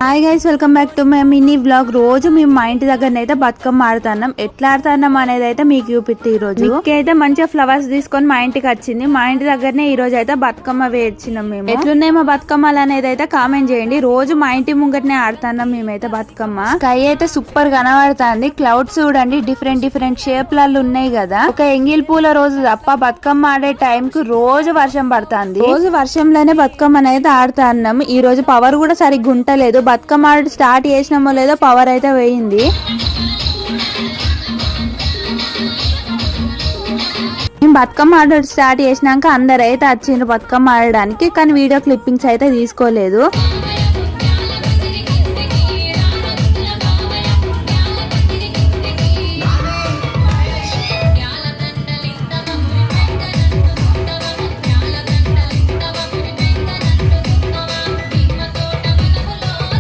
Hi guys, welcome back to my mini vlog. రోజు మేము మా ఇంటి దగ్గరనైతే బతుకమ్మ ఆడుతున్నాం. ఎట్లా ఆడుతున్నాం అనేది అయితే మీకు చూపిస్తే ఈ రోజు అయితే మంచిగా ఫ్లవర్స్ తీసుకొని మా ఇంటికి వచ్చింది. మా ఇంటి దగ్గరనే ఈ రోజు అయితే బతుకమ్మ వేర్చినాం. మేము ఎట్లున్నాయి మా బతుకమ్మలు అనేది అయితే కామెంట్ చేయండి. రోజు మా ఇంటి ముంగటనే ఆడుతున్నాం మేమైతే బతుకమ్మ. స్కై అయితే సూపర్ కనబడుతుంది. క్లౌడ్స్ చూడండి డిఫరెంట్ షేప్ లలో ఉన్నాయి కదా. ఒక ఎంగిల్ పూల రోజు తప్ప బతుకమ్మ ఆడే టైం కు రోజు వర్షం పడుతుంది. రోజు వర్షంలోనే బతుకమ్మ అనేది ఆడుతున్నాం. ఈ రోజు పవర్ కూడా సరిగ్గా ఉంటలేదు. బతుకమ్మ ఆడ స్టార్ట్ చేసినామో లేదో పవర్ అయితే పోయింది. మేము బతుకమ్మ ఆడడం స్టార్ట్ చేసినాక అందరైతే వచ్చిండ్రు బతుకమ్మ ఆడడానికి. కానీ వీడియో క్లిప్పింగ్స్ అయితే తీసుకోలేదు.